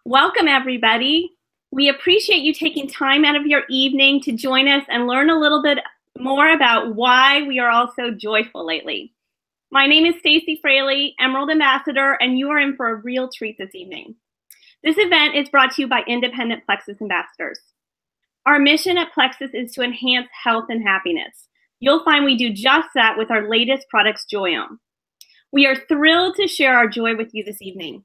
Welcome, everybody. We appreciate you taking time out of your evening to join us and learn a little bit more about why we are all so joyful lately. My name is Stacy Fraley, Emerald Ambassador, and you are in for a real treat this evening. This event is brought to you by Independent Plexus Ambassadors. Our mission at Plexus is to enhance health and happiness. You'll find we do just that with our latest products, Joyome. We are thrilled to share our joy with you this evening.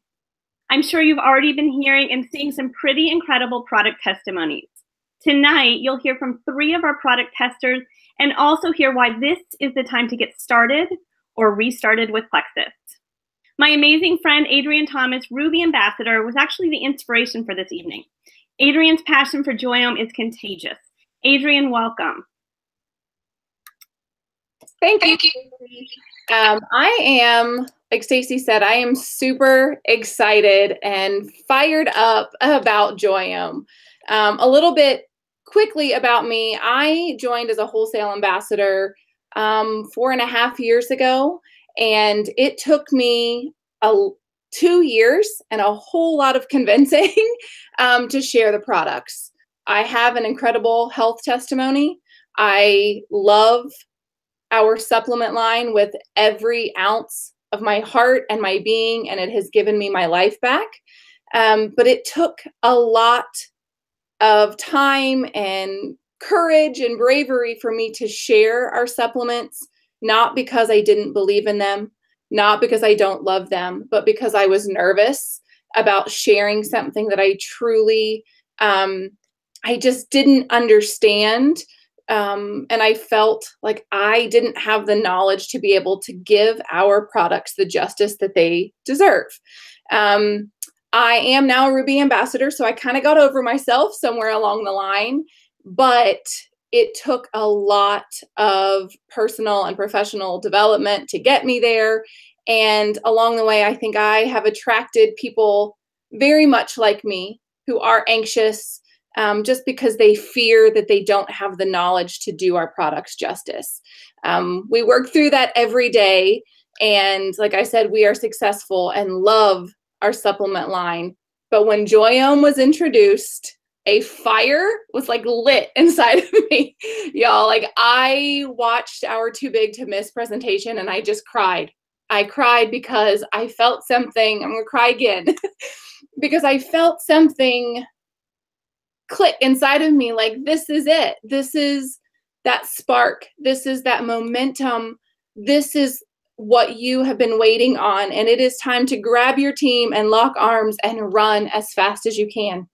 I'm sure you've already been hearing and seeing some pretty incredible product testimonies. Tonight, you'll hear from 3 of our product testers and also hear why this is the time to get started or restarted with Plexus. My amazing friend, Adrienne Thomas, Ruby Ambassador, was actually the inspiration for this evening. Adrienne's passion for Joyome is contagious. Adrienne, welcome. Thank you. I am, like Stacy said, I am super excited and fired up about Joyome. A little bit quickly about me, I joined as a wholesale ambassador 4.5 years ago, and it took me 2 years and a whole lot of convincing to share the products. I have an incredible health testimony. I love our supplement line with every ounce of my heart and my being, and it has given me my life back. But it took a lot of time and courage and bravery for me to share our supplements, not because I didn't believe in them, not because I don't love them, but because I was nervous about sharing something that I truly, I just didn't understand. And I felt like I didn't have the knowledge to be able to give our products the justice that they deserve. I am now a Ruby Ambassador, so I kind of got over myself somewhere along the line, but it took a lot of personal and professional development to get me there. And along the way, I think I have attracted people very much like me who are anxious, just because they fear that they don't have the knowledge to do our products justice. We work through that every day. And like I said, we are successful and love our supplement line. But when Joyome was introduced, a fire was like lit inside of me. Y'all, like I watched our Too Big to Miss presentation and I just cried. I cried because I felt something. I'm going to cry again because I felt something click inside of me, like this is it. This is that spark. This is that momentum. This is what you have been waiting on, and it is time to grab your team and lock arms and run as fast as you can.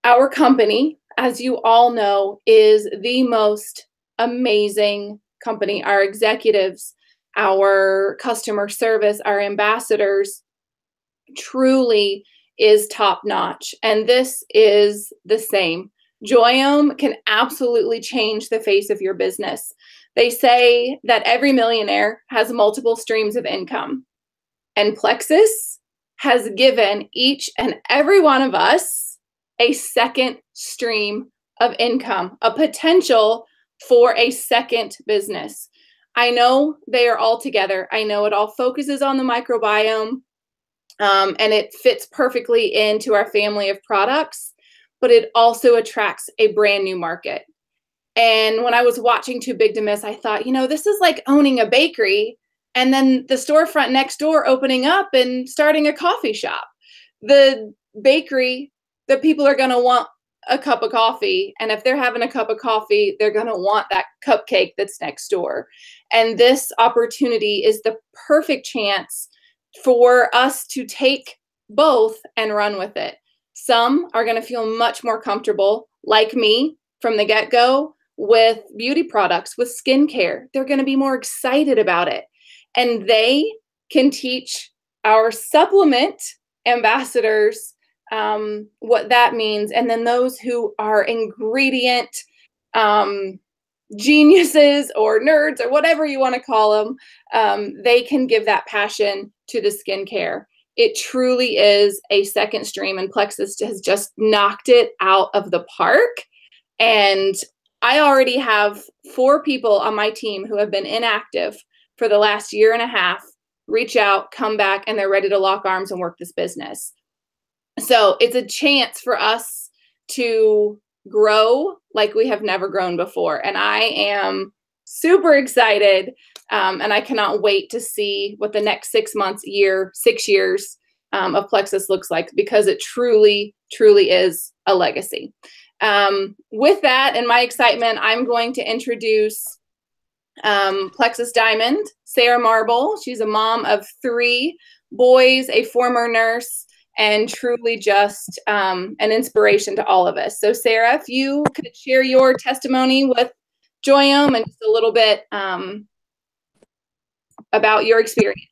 Our company, as you all know, is the most amazing company. Our executives, our customer service, our ambassadors truly is top notch. And this is the same. Joyome can absolutely change the face of your business. They say that every millionaire has multiple streams of income. And Plexus has given each and every one of us a second stream of income, a potential for a second business. I know they are all together. I know it all focuses on the microbiome. And it fits perfectly into our family of products, but it also attracts a brand new market. And when I was watching Too Big to Miss, I thought, you know, this is like owning a bakery and then the storefront next door opening up and starting a coffee shop. The bakery, the people are going to want a cup of coffee. And if they're having a cup of coffee, they're going to want that cupcake that's next door. And this opportunity is the perfect chance for us to take both and run with it. Some are going to feel much more comfortable, like me, from the get-go with beauty products, with skincare. They're going to be more excited about it. And they can teach our supplement ambassadors what that means. And then those who are ingredient geniuses or nerds or whatever you want to call them, they can give that passion to the skincare. It truly is a second stream, and Plexus has just knocked it out of the park. And I already have 4 people on my team who have been inactive for the last 1.5 years, reach out, come back, and they're ready to lock arms and work this business. So it's a chance for us to grow like we have never grown before. And I am super excited. And I cannot wait to see what the next 6 months, year, 6 years of Plexus looks like, because it truly, truly is a legacy. With that and my excitement, I'm going to introduce Plexus Diamond, Sarah Marble. She's a mom of 3 boys, a former nurse, and truly just an inspiration to all of us. So Sarah, if you could share your testimony with Joyome and just a little bit about your experience.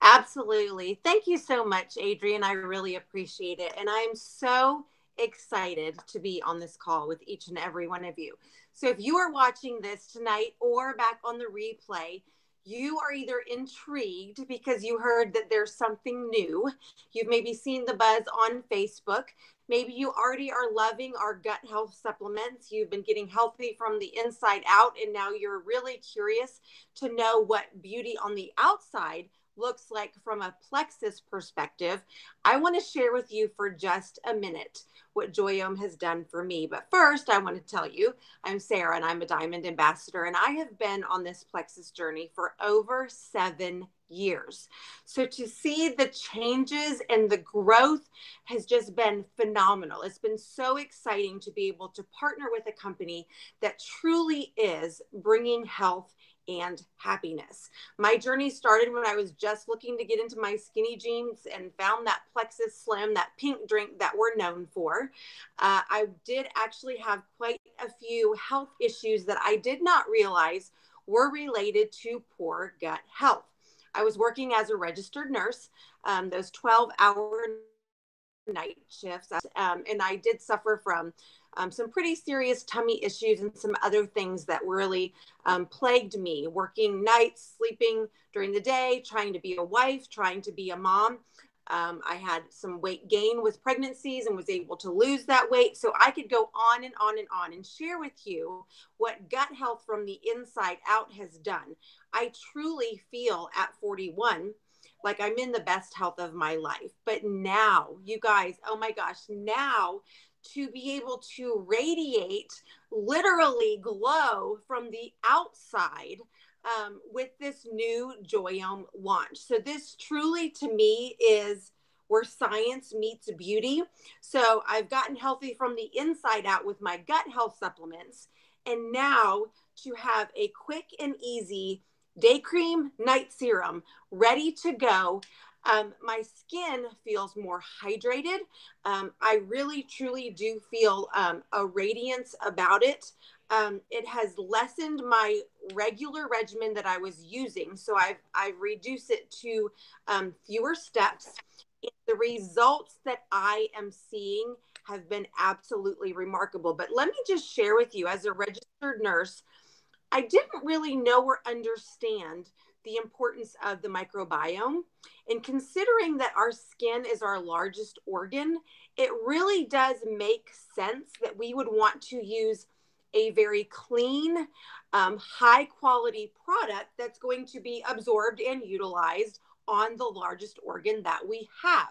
Absolutely. Thank you so much, Adrienne. I really appreciate it. And I'm so excited to be on this call with each and every one of you. So if you are watching this tonight or back on the replay, you are either intrigued because you heard that there's something new. You've maybe seen the buzz on Facebook. Maybe you already are loving our gut health supplements. You've been getting healthy from the inside out, and now you're really curious to know what beauty on the outside looks like from a Plexus perspective. I want to share with you for just a minute what Joyome has done for me. But first, I want to tell you, I'm Sarah and I'm a Diamond Ambassador, and I have been on this Plexus journey for over 7 years. So to see the changes and the growth has just been phenomenal. It's been so exciting to be able to partner with a company that truly is bringing health and happiness. My journey started when I was just looking to get into my skinny jeans and found that Plexus Slim, that pink drink that we're known for. I did actually have quite a few health issues that I did not realize were related to poor gut health. I was working as a registered nurse, those 12-hour night shifts, and I did suffer from some pretty serious tummy issues and some other things that really plagued me, working nights, sleeping during the day, trying to be a wife, trying to be a mom. I had some weight gain with pregnancies and was able to lose that weight. So I could go on and on and on and share with you what gut health from the inside out has done. I truly feel at 41 like I'm in the best health of my life. But now, you guys, oh my gosh, now to be able to radiate, literally glow from the outside with this new Joyome launch. So this truly to me is where science meets beauty. So I've gotten healthy from the inside out with my gut health supplements. And now to have a quick and easy day cream, night serum ready to go. My skin feels more hydrated. I really, truly do feel a radiance about it. It has lessened my regular regimen that I was using. So I've reduced it to fewer steps. And the results that I am seeing have been absolutely remarkable. But let me just share with you, as a registered nurse, I didn't really know or understand the importance of the microbiome. And considering that our skin is our largest organ, it really does make sense that we would want to use a very clean, high quality product that's going to be absorbed and utilized on the largest organ that we have.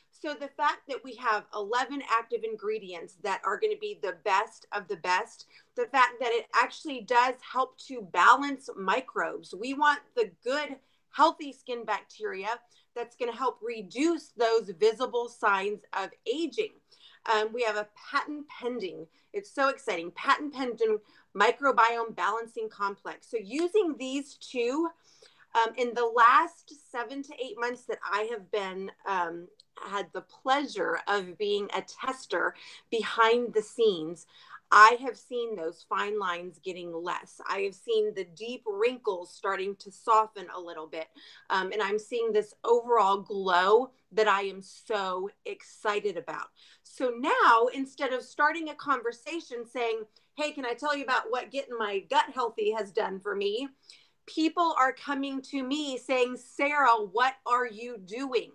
So the fact that we have 11 active ingredients that are going to be the best of the best, the fact that it actually does help to balance microbes. We want the good, healthy skin bacteria that's going to help reduce those visible signs of aging. We have a patent pending, it's so exciting, patent pending microbiome balancing complex. So using these two, in the last 7 to 8 months that I have been had the pleasure of being a tester behind the scenes, I have seen those fine lines getting less. I have seen the deep wrinkles starting to soften a little bit. And I'm seeing this overall glow that I am so excited about. So now, instead of starting a conversation saying, hey, can I tell you about what getting my gut healthy has done for me? People are coming to me saying, Sarah, what are you doing?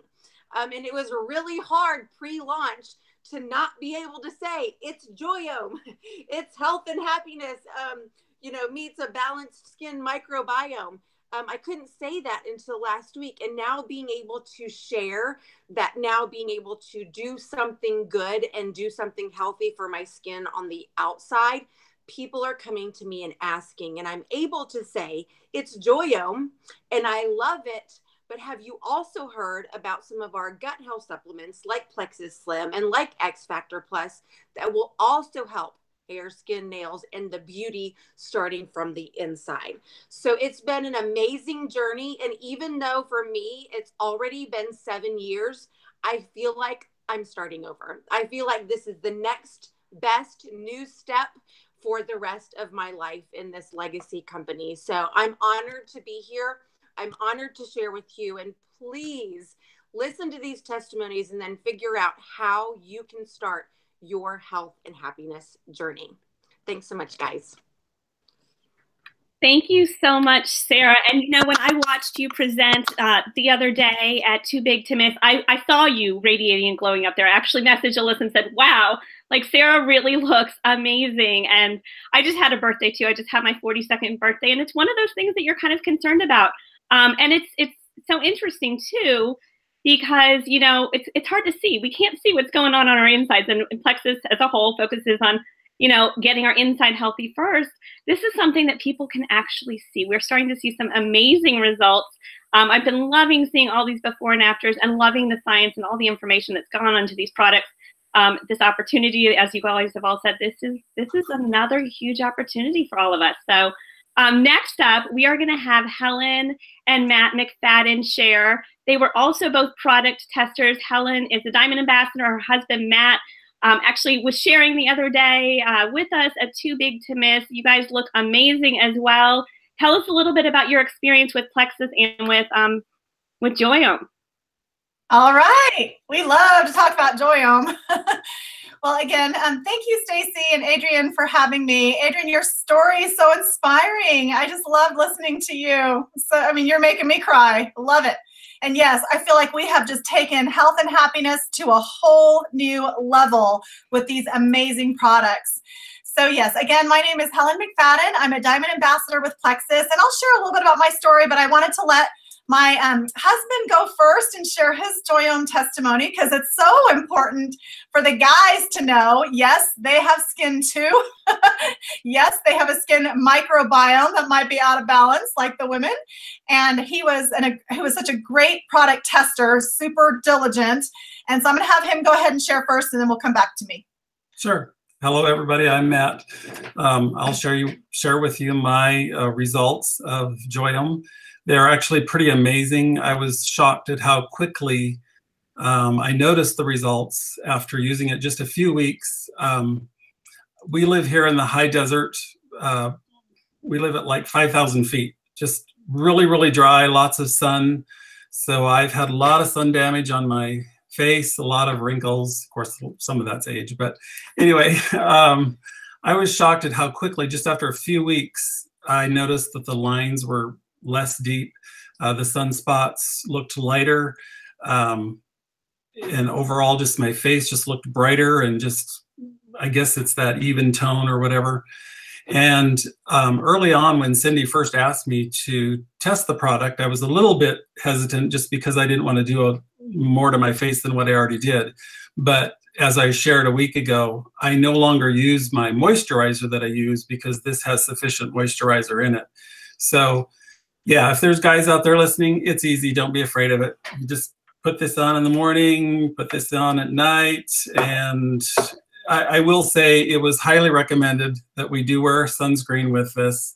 And it was really hard pre-launch to not be able to say it's Joyome, it's health and happiness, meets a balanced skin microbiome. I couldn't say that until last week. And now being able to share that, now being able to do something good and do something healthy for my skin on the outside, people are coming to me and asking, and I'm able to say it's Joyome and I love it. But have you also heard about some of our gut health supplements like Plexus Slim and like X Factor Plus that will also help hair, skin, nails, and the beauty starting from the inside? So it's been an amazing journey. And even though for me, it's already been 7 years, I feel like I'm starting over. I feel like this is the next best new step for the rest of my life in this legacy company. So I'm honored to be here. I'm honored to share with you, and please listen to these testimonies and then figure out how you can start your health and happiness journey. Thanks so much, guys. Thank you so much, Sarah. And you know, when I watched you present the other day at Too Big to Miss, I saw you radiating and glowing up there. I actually messaged Alyssa and said, wow, like Sarah really looks amazing. And I just had a birthday too. I just had my 42nd birthday. And it's one of those things that you're kind of concerned about. And it's so interesting too, because, you know, it's hard to see. We can't see what's going on our insides. And Plexus as a whole focuses on, you know, getting our inside healthy first. This is something that people can actually see. We're starting to see some amazing results. I've been loving seeing all these before and afters and loving the science and all the information that's gone onto these products. This opportunity, as you guys have all said, this is another huge opportunity for all of us. So next up, we are going to have Helen and Matt McFadden share. They were also both product testers. Helen is a Diamond Ambassador. Her husband, Matt, actually was sharing the other day with us at Too Big to Miss. You guys look amazing as well. Tell us a little bit about your experience with Plexus and with Joyome. All right. We love to talk about Joyome. Well, again, thank you, Stacy and Adrian, for having me. Adrian, your story is so inspiring. I just love listening to you. So, I mean, you're making me cry. Love it. And yes, I feel like we have just taken health and happiness to a whole new level with these amazing products. So yes, again, my name is Helen McFadden. I'm a Diamond Ambassador with Plexus, and I'll share a little bit about my story, but I wanted to let my husband go first and share his Joyome testimony, because it's so important for the guys to know, yes, they have skin too. Yes, they have a skin microbiome that might be out of balance like the women. And he was such a great product tester, super diligent. And so I'm going to have him go ahead and share first, and then we'll come back to me. Sure. Hello, everybody. I'm Matt. I'll share with you my results of Joyome. They're actually pretty amazing. I was shocked at how quickly I noticed the results after using it just a few weeks. We live here in the high desert. We live at like 5,000 feet, just really, really dry, lots of sun. So I've had a lot of sun damage on my face, a lot of wrinkles. Of course, some of that's age. But anyway, I was shocked at how quickly, just after a few weeks, I noticed that the lines were less deep. The sunspots looked lighter. And overall, just my face just looked brighter, and just, I guess it's that even tone or whatever. And early on, when Cindy first asked me to test the product, I was a little bit hesitant just because I didn't want to do more to my face than what I already did. But as I shared a week ago, I no longer use my moisturizer that I use because this has sufficient moisturizer in it. So yeah, if there's guys out there listening, it's easy. Don't be afraid of it. You just put this on in the morning, put this on at night. And I will say it was highly recommended that we do wear sunscreen with this.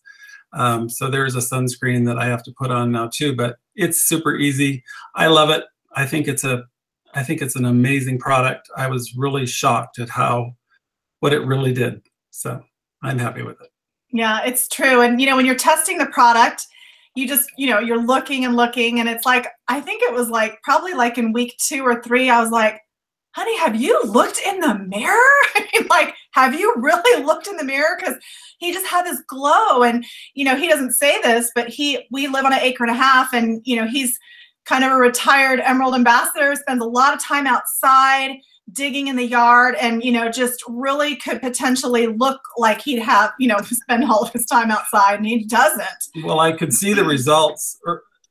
So there's a sunscreen that I have to put on now too, but it's super easy. I love it. I think it's an amazing product. I was really shocked at what it really did. So I'm happy with it. Yeah, it's true. And when you're testing the product, you just, you're looking and looking, and it's like, I think it was like probably like in week 2 or 3, I was like, honey, have you looked in the mirror? I mean, like, have you really looked in the mirror? Because he just had this glow. And, he doesn't say this, but we live on an acre and a half, and, he's kind of a retired Emerald Ambassador, spends a lot of time outside, digging in the yard and, just really could potentially look like he'd have, spend all of his time outside, and he doesn't. Well, I could see the results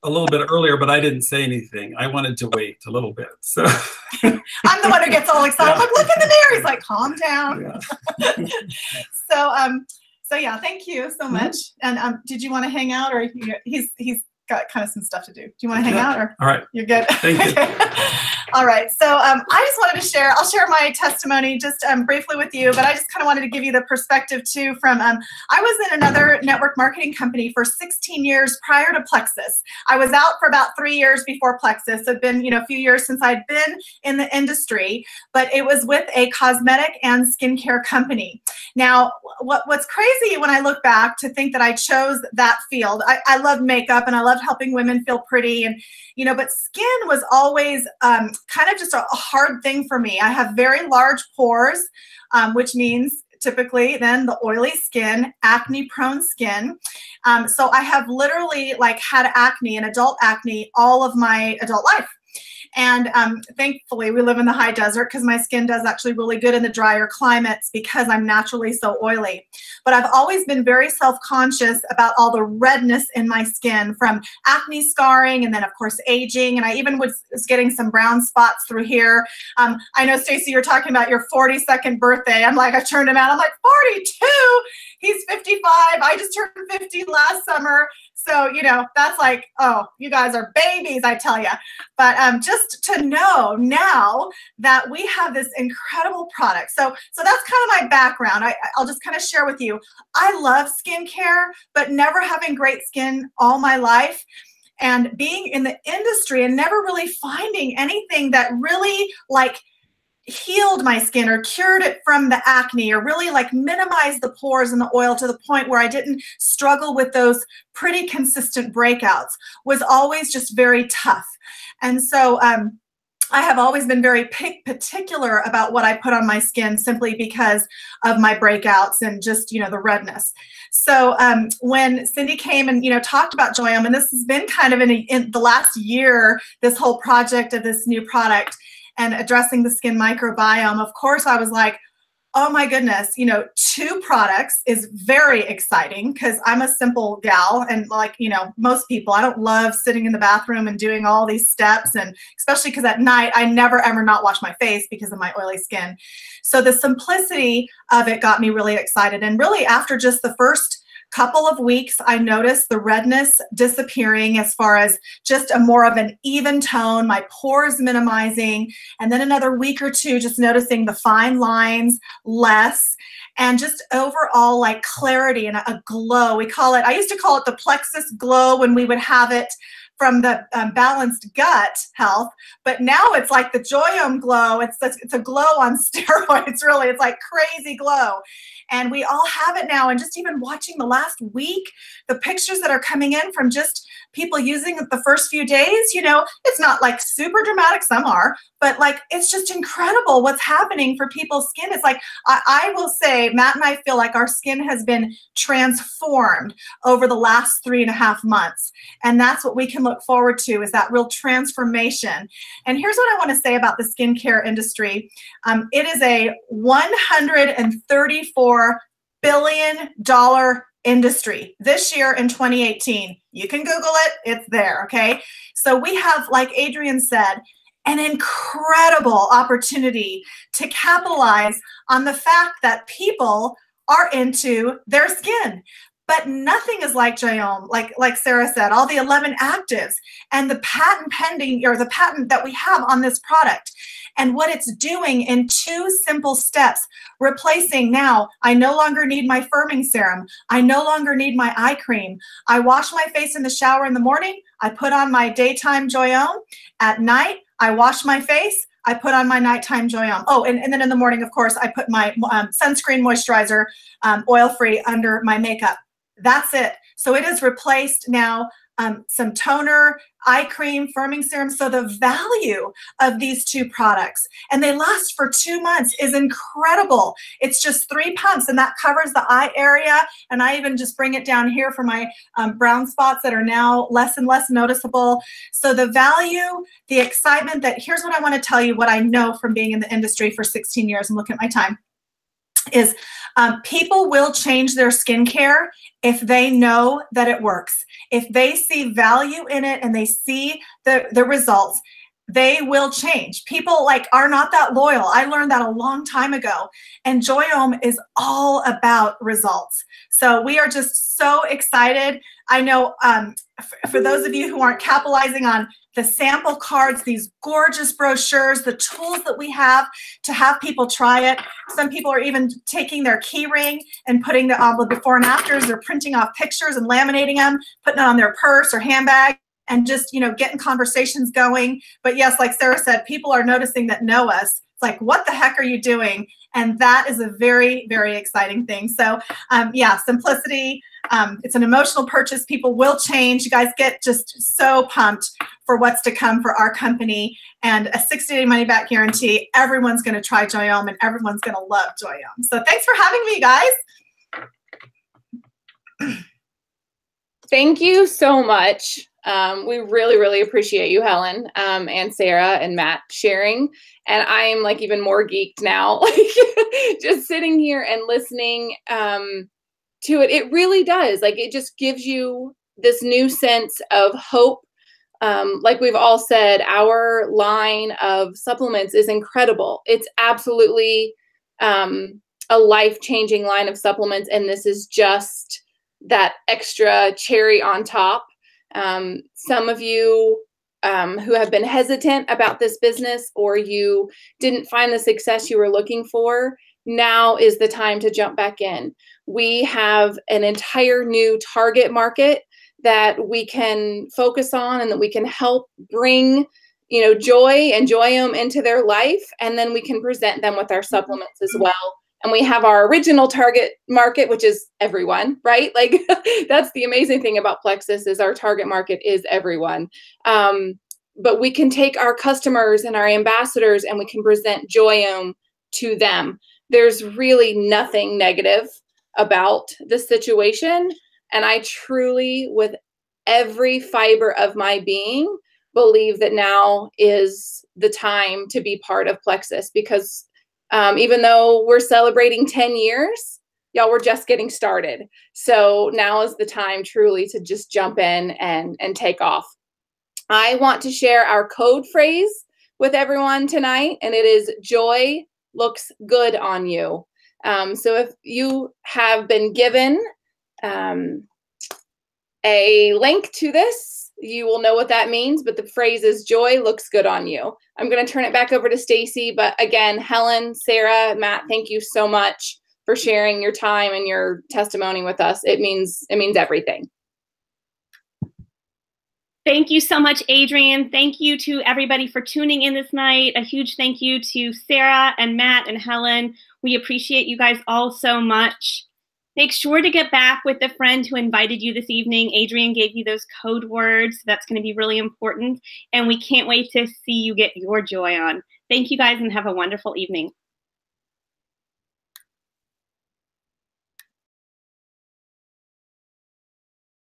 a little bit earlier, but I didn't say anything. I wanted to wait a little bit. So I'm the one who gets all excited. I'm like, look in the mirror. He's like, calm down. Yeah. So yeah, thank you so much. And did you want to hang out, or he's got kind of some stuff to do? Do you want to hang out, or all right? You're good. Thank you. All right. So I just wanted to share. I'll share my testimony just briefly with you, but I just kind of wanted to give you the perspective too. From I was in another network marketing company for 16 years prior to Plexus. I was out for about 3 years before Plexus. It'd been a few years since I'd been in the industry, but it was with a cosmetic and skincare company. Now, what's crazy when I look back to think that I chose that field. I love makeup and I loved helping women feel pretty, and but skin was always kind of just a hard thing for me. I have very large pores, which means typically then the oily skin, acne prone skin. So I have literally had acne and adult acne all of my adult life. And thankfully, we live in the high desert because my skin does actually really good in the drier climates because I'm naturally so oily. But I've always been very self-conscious about all the redness in my skin from acne scarring and then, of course, aging. And I even was getting some brown spots through here. I know, Stacey, you're talking about your 42nd birthday. I'm like, I turned him out. I'm like, 42? He's 55. I just turned 50 last summer. So, that's like, oh, you guys are babies, I tell you. But just to know now that we have this incredible product. So that's kind of my background. I'll just kind of share with you. I love skincare, but never having great skin all my life. And being in the industry and never really finding anything that really healed my skin or cured it from the acne or really minimized the pores and the oil to the point where I didn't struggle with those pretty consistent breakouts was always just very tough. And so I have always been very particular about what I put on my skin simply because of my breakouts and just, the redness. So when Cindy came and, talked about Joyome, and this has been kind of in the last year, this whole project of this new product, and addressing the skin microbiome, of course, I was like, oh my goodness, 2 products is very exciting because I'm a simple gal. And most people, I don't love sitting in the bathroom and doing all these steps. And especially because at night, I never, ever not wash my face because of my oily skin. So the simplicity of it got me really excited. And really after just the first couple of weeks, I noticed the redness disappearing as far as just a more of an even tone, my pores minimizing, and then another week or two, just noticing the fine lines less, and just overall clarity and a glow. I used to call it the plexus glow when we would have it from the balanced gut health, but now it's like the Joyome glow. It's a glow on steroids, really. It's like crazy glow. And we all have it now. And just even watching the last week, the pictures that are coming in from just people using it the first few days, it's not super dramatic. Some are, but it's just incredible what's happening for people's skin. It's I will say, Matt and I feel like our skin has been transformed over the last 3.5 months. And that's what we can look forward to, is that real transformation. And here's what I want to say about the skincare industry. It is a $134 billion industry this year in 2018. You can Google it, it's there, okay? So we have, like Adrian said, an incredible opportunity to capitalize on the fact that people are into their skin. But nothing is like Joyome, like Sarah said, all the 11 actives and the patent pending, or the patent that we have on this product. And what it's doing in 2 simple steps, replacing now, I no longer need my firming serum. I no longer need my eye cream. I wash my face in the shower in the morning. I put on my daytime Joyome. At night, I wash my face. I put on my nighttime Joyome. Oh, and then in the morning, of course, I put my sunscreen moisturizer, oil-free, under my makeup. That's it. So it has replaced now some toner, eye cream, firming serum. So the value of these 2 products, and they last for 2 months, is incredible. It's just 3 pumps, and that covers the eye area. And I even just bring it down here for my brown spots that are now less and less noticeable. So the value, the excitement, that here's what I want to tell you, what I know from being in the industry for 16 years and looking at my time, is people will change their skincare if they know that it works. If they see value in it and they see the results, they will change. People like are not that loyal. I learned that a long time ago. And Joyome is all about results. So we are just so excited. I know for those of you who aren't capitalizing on the sample cards, these gorgeous brochures, the tools that we have to have people try it. Some people are even taking their key ring and putting the before and afters. They're printing off pictures and laminating them, putting it on their purse or handbag, and just, you know, getting conversations going. But yes, like Sarah said, people are noticing that know us. It's like, what the heck are you doing? And that is a very, very exciting thing. So yeah, simplicity. It's an emotional purchase. People will change. You guys get just so pumped for what's to come for our company, and a 60-day money-back guarantee. Everyone's going to try Joyome, and everyone's going to love Joyome. So thanks for having me, guys. Thank you so much. We really, really appreciate you, Helen, and Sarah and Matt sharing. And I'm like even more geeked now, like just sitting here and listening to it. It really does. Like, it just gives you this new sense of hope. Like we've all said, our line of supplements is incredible. It's absolutely a life-changing line of supplements. And this is just that extra cherry on top. Some of you who have been hesitant about this business, or you didn't find the success you were looking for, now is the time to jump back in. We have an entire new target market that we can focus on, and that we can help bring, you know, joy and Joyome into their life. And then we can present them with our supplements as well. And we have our original target market, which is everyone, right? Like that's the amazing thing about Plexus, is our target market is everyone. But we can take our customers and our ambassadors, and we can present Joyome to them. There's really nothing negative about the situation. And I truly, with every fiber of my being, believe that now is the time to be part of Plexus, because even though we're celebrating 10 years, y'all, we're just getting started. So now is the time truly to just jump in and take off. I want to share our code phrase with everyone tonight, and it is joy looks good on you. So if you have been given a link to this, you will know what that means, but the phrase is joy looks good on you. I'm going to turn it back over to Stacy, but again, Helen, Sarah, Matt, thank you so much for sharing your time and your testimony with us. It means everything. Thank you so much, Adrienne. Thank you to everybody for tuning in this night. A huge thank you to Sarah and Matt and Helen. We appreciate you guys all so much. Make sure to get back with the friend who invited you this evening. Adrienne gave you those code words. That's going to be really important. And we can't wait to see you get your joy on. Thank you guys, and have a wonderful evening.